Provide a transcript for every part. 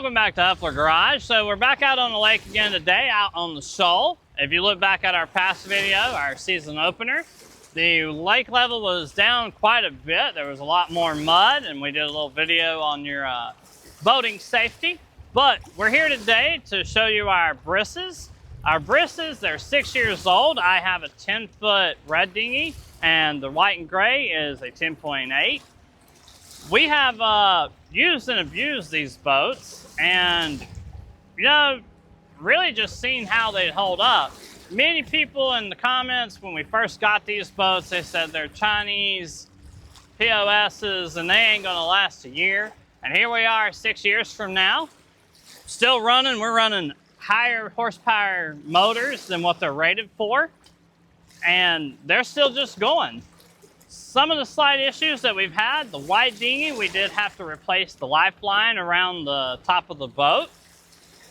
Welcome back to Huffler Garage. So we're back out on the lake again today, out on the shoal. If you look back at our past video, our season opener, the lake level was down quite a bit. There was a lot more mud, and we did a little video on your boating safety. But we're here today to show you our BRISs. Our BRISs, they're 6 years old. I have a 10-foot Red Dinghy, and the white and gray is a 10.8. We have used and abused these boats, and really just seen how they hold up. Many people in the comments when we first got these boats, they said they're Chinese POSs and they ain't gonna last a year. And here we are 6 years from now, still running. We're running higher horsepower motors than what they're rated for, and they're still just going. Some of the slight issues that we've had, the white dinghy, we did have to replace the lifeline around the top of the boat.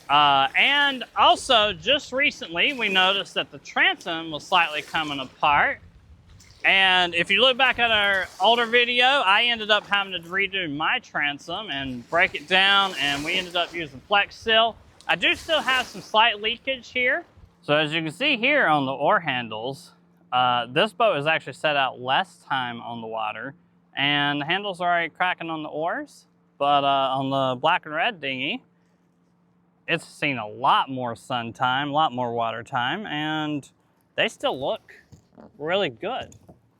And also, just recently, we noticed that the transom was slightly coming apart. And if you look back at our older video, I ended up having to redo my transom and break it down, and we ended up using Flex Seal. I do still have some slight leakage here. So as you can see here on the oar handles, this boat is actually set out less time on the water, and the handles are already cracking on the oars. But on the black and red dinghy, it's seen a lot more sun time, a lot more water time, and they still look really good.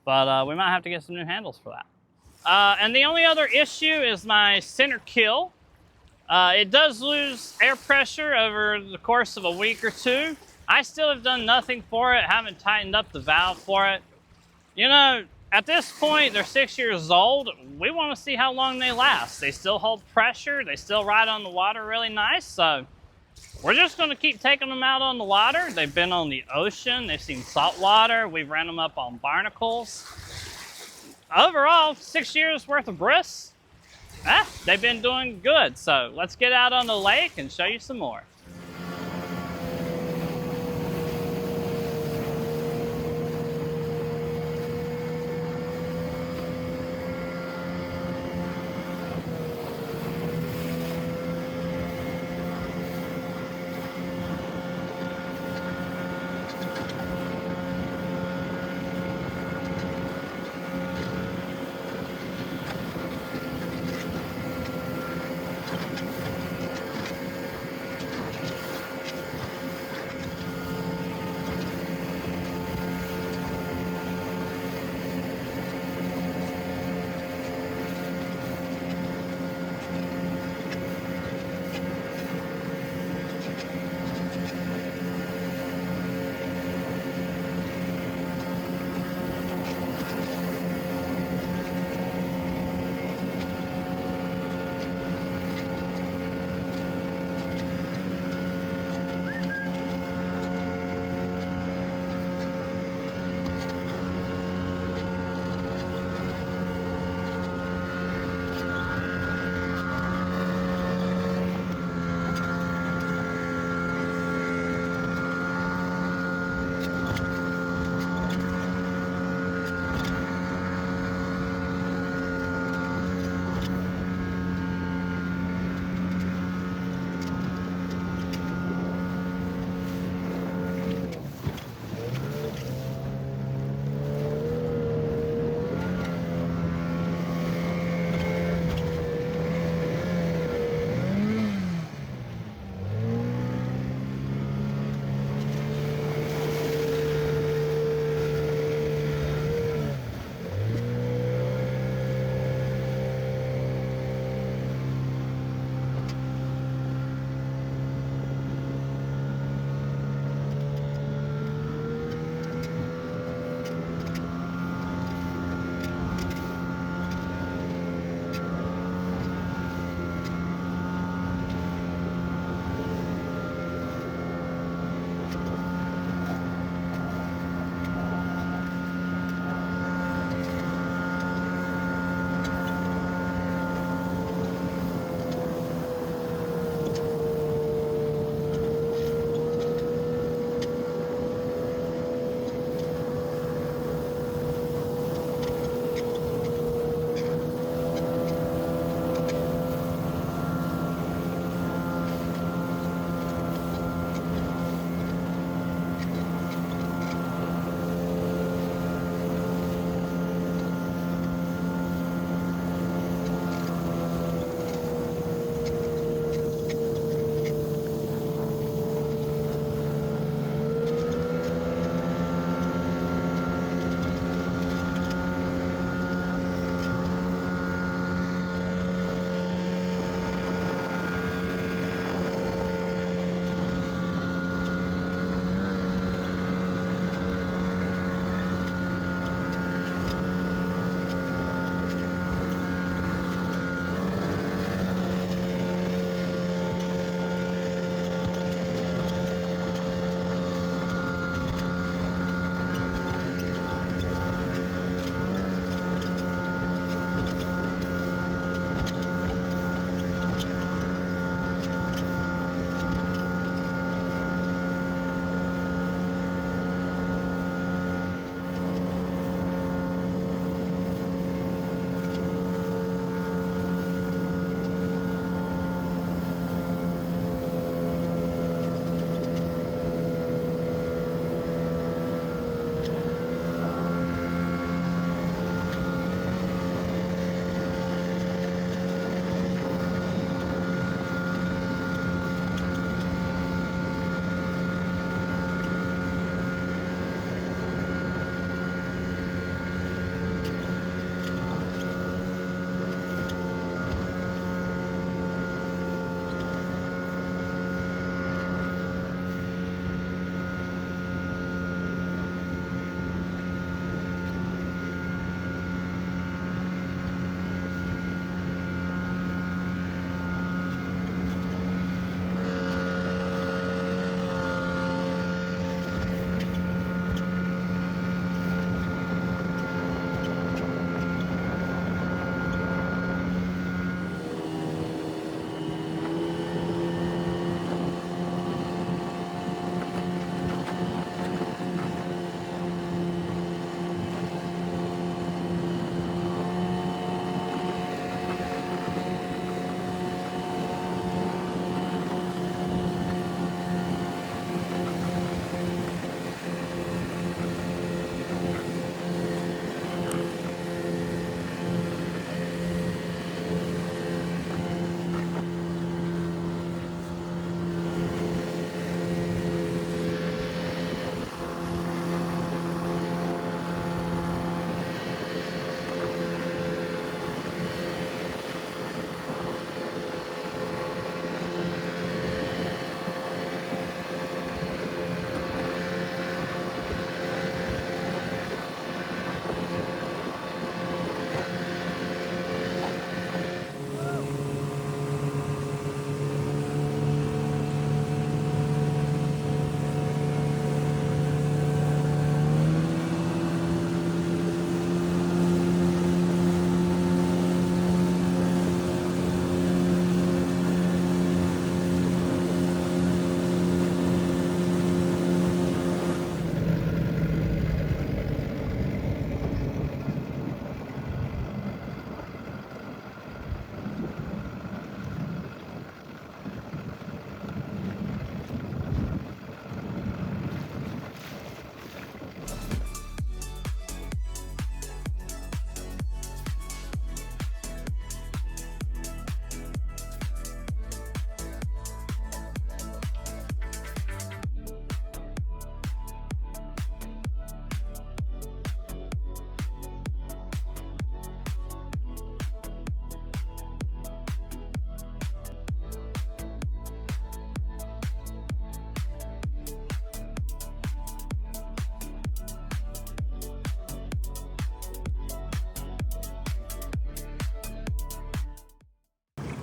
But we might have to get some new handles for that. And the only other issue is my center keel. It does lose air pressure over the course of a week or two. I still have done nothing for it, haven't tightened up the valve for it. You know, at this point, they're 6 years old. We want to see how long they last. They still hold pressure. They still ride on the water really nice. So we're just going to keep taking them out on the water. They've been on the ocean. They've seen salt water. We've ran them up on barnacles. Overall, 6 years worth of BRIS. They've been doing good. So let's get out on the lake and show you some more.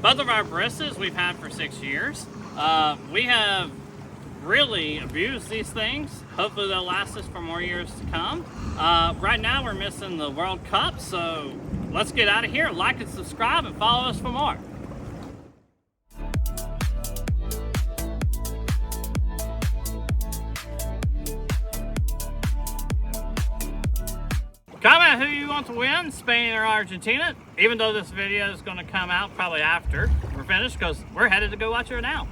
Both of our BRISs we've had for 6 years. We have really abused these things. Hopefully they'll last us for more years to come. Right now we're missing the World Cup, so let's get out of here. Like and subscribe and follow us for more. Comment who you want to win, Spain or Argentina, even though this video is going to come out probably after we're finished, because we're headed to go watch her now.